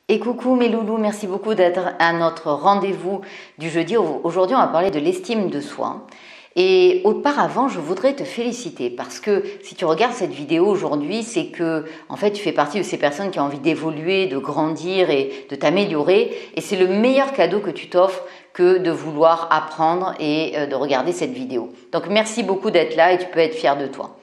Et coucou mes loulous, merci beaucoup d'être à notre rendez-vous du jeudi. Aujourd'hui, on va parler de l'estime de soi. Et auparavant, je voudrais te féliciter parce que si tu regardes cette vidéo aujourd'hui, c'est que en fait, tu fais partie de ces personnes qui ont envie d'évoluer, de grandir et de t'améliorer. Et c'est le meilleur cadeau que tu t'offres que de vouloir apprendre et de regarder cette vidéo. Donc, merci beaucoup d'être là et tu peux être fier de toi.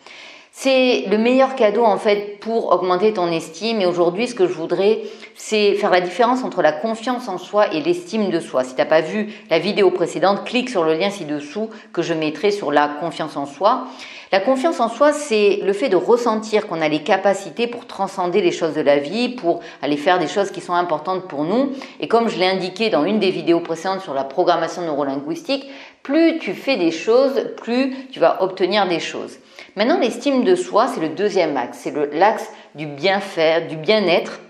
C'est le meilleur cadeau en fait pour augmenter ton estime et aujourd'hui ce que je voudrais c'est faire la différence entre la confiance en soi et l'estime de soi. Si tu n'as pas vu la vidéo précédente, clique sur le lien ci-dessous que je mettrai sur la confiance en soi. La confiance en soi, c'est le fait de ressentir qu'on a les capacités pour transcender les choses de la vie, pour aller faire des choses qui sont importantes pour nous. Et comme je l'ai indiqué dans une des vidéos précédentes sur la programmation neurolinguistique, plus tu fais des choses, plus tu vas obtenir des choses. Maintenant, l'estime de soi, c'est le deuxième axe. C'est l'axe du bien faire, du bien-être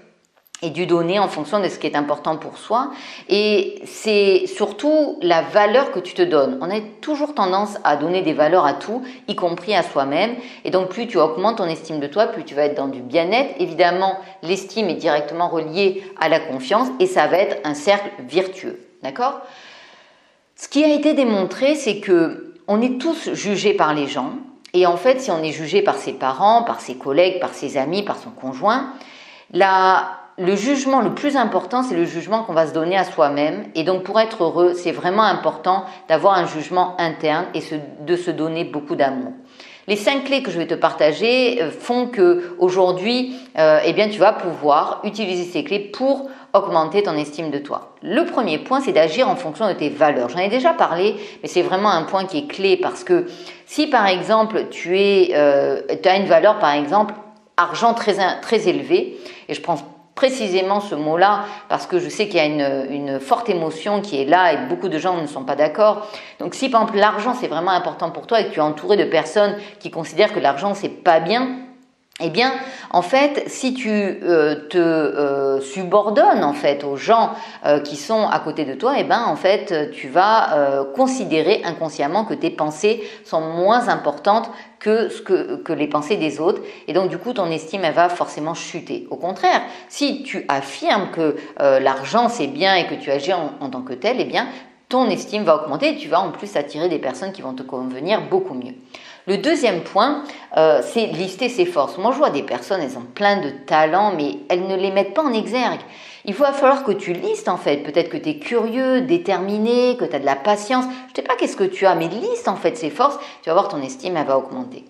et du donner en fonction de ce qui est important pour soi. Et c'est surtout la valeur que tu te donnes. On a toujours tendance à donner des valeurs à tout, y compris à soi-même. Et donc, plus tu augmentes ton estime de toi, plus tu vas être dans du bien-être. Évidemment, l'estime est directement reliée à la confiance et ça va être un cercle vertueux. D'accord ? Ce qui a été démontré, c'est que on est tous jugés par les gens. Et en fait, si on est jugé par ses parents, par ses collègues, par ses amis, par son conjoint, le jugement le plus important, c'est le jugement qu'on va se donner à soi-même. Et donc, pour être heureux, c'est vraiment important d'avoir un jugement interne et de se donner beaucoup d'amour. Les 5 clés que je vais te partager font que aujourd'hui, tu vas pouvoir utiliser ces clés pour augmenter ton estime de toi. Le premier point, c'est d'agir en fonction de tes valeurs. J'en ai déjà parlé, mais c'est vraiment un point qui est clé parce que si par exemple tu as une valeur, par exemple, argent très élevé, et je pense précisément ce mot-là parce que je sais qu'il y a une forte émotion qui est là et beaucoup de gens ne sont pas d'accord. Donc si par exemple l'argent c'est vraiment important pour toi et que tu es entouré de personnes qui considèrent que l'argent c'est pas bien, eh bien, en fait, si tu te subordonnes en fait aux gens qui sont à côté de toi, eh ben en fait, tu vas considérer inconsciemment que tes pensées sont moins importantes que les pensées des autres, et donc du coup, ton estime elle va forcément chuter. Au contraire, si tu affirmes que l'argent c'est bien et que tu agis en tant que tel, eh bien, ton estime va augmenter et tu vas en plus attirer des personnes qui vont te convenir beaucoup mieux. Le deuxième point, c'est lister ses forces. Moi, je vois des personnes, elles ont plein de talents, mais elles ne les mettent pas en exergue. Il va falloir que tu listes en fait. Peut-être que tu es curieux, déterminé, que tu as de la patience. Je ne sais pas qu'est-ce que tu as, mais liste en fait ces forces. Tu vas voir ton estime, elle va augmenter.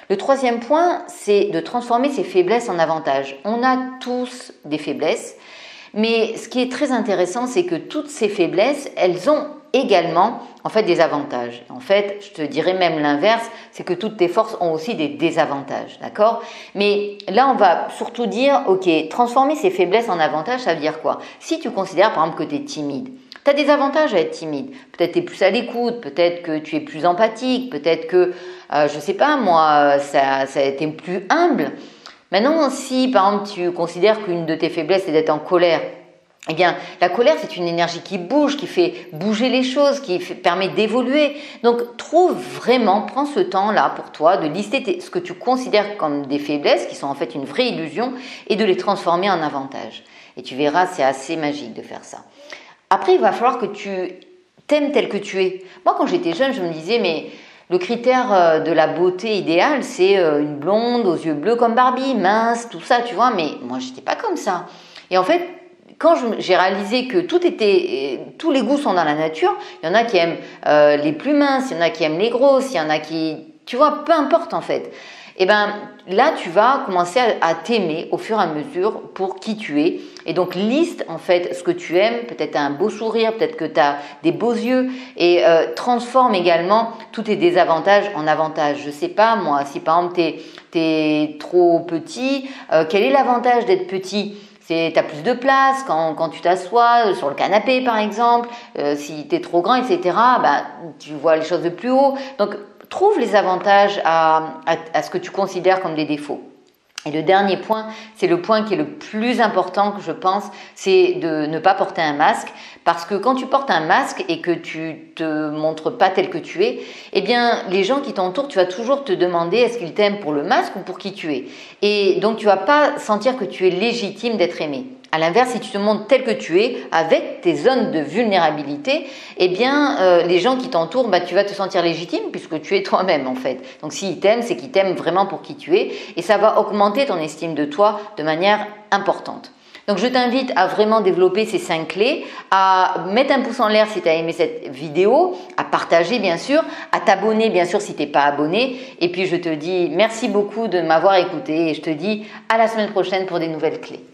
Le troisième point, c'est de transformer ses faiblesses en avantages. On a tous des faiblesses, mais ce qui est très intéressant, c'est que toutes ces faiblesses, elles ont également en fait des avantages. En fait, je te dirais même l'inverse, c'est que toutes tes forces ont aussi des désavantages, d'accord ? Mais là, on va surtout dire, ok, transformer ces faiblesses en avantages, ça veut dire quoi ? Si tu considères par exemple que tu es timide, tu as des avantages à être timide. Peut-être tu es plus à l'écoute, peut-être que tu es plus empathique, peut-être que, je sais pas moi, ça a été plus humble. Maintenant, si par exemple tu considères qu'une de tes faiblesses est d'être en colère, eh bien, la colère, c'est une énergie qui bouge, qui fait bouger les choses, permet d'évoluer. Donc, prends ce temps-là pour toi de lister ce que tu considères comme des faiblesses, qui sont en fait une vraie illusion, et de les transformer en avantages. Et tu verras, c'est assez magique de faire ça. Après, il va falloir que tu t'aimes tel que tu es. Moi, quand j'étais jeune, je me disais, mais le critère de la beauté idéale, c'est une blonde aux yeux bleus comme Barbie, mince, tout ça, tu vois. Mais moi, j'étais pas comme ça. Et en fait, quand j'ai réalisé que tous les goûts sont dans la nature, il y en a qui aiment les plus minces, il y en a qui aiment les grosses, il y en a qui, tu vois, peu importe en fait. Et ben là, tu vas commencer à t'aimer au fur et à mesure pour qui tu es. Et donc, liste en fait ce que tu aimes. Peut-être tu as un beau sourire, peut-être que tu as des beaux yeux. Et transforme également tous tes désavantages en avantages. Je sais pas, moi, si par exemple t'es trop petit, quel est l'avantage d'être petit ? Tu as plus de place quand tu t'assois sur le canapé par exemple, si tu es trop grand, etc., tu vois les choses de plus haut. Donc, trouve les avantages à ce que tu considères comme des défauts. Et le dernier point, c'est le point qui est le plus important que je pense, c'est de ne pas porter un masque. Parce que quand tu portes un masque et que tu te montres pas tel que tu es, eh bien, les gens qui t'entourent, tu vas toujours te demander est-ce qu'ils t'aiment pour le masque ou pour qui tu es. Et donc, tu vas pas sentir que tu es légitime d'être aimé. À l'inverse, si tu te montres tel que tu es, avec tes zones de vulnérabilité, eh bien, les gens qui t'entourent, tu vas te sentir légitime puisque tu es toi-même en fait. Donc s'ils t'aiment, c'est qu'ils t'aiment vraiment pour qui tu es et ça va augmenter ton estime de toi de manière importante. Donc je t'invite à vraiment développer ces 5 clés, à mettre un pouce en l'air si tu as aimé cette vidéo, à partager bien sûr, à t'abonner bien sûr si tu n'es pas abonné. Et puis je te dis merci beaucoup de m'avoir écouté et je te dis à la semaine prochaine pour des nouvelles clés.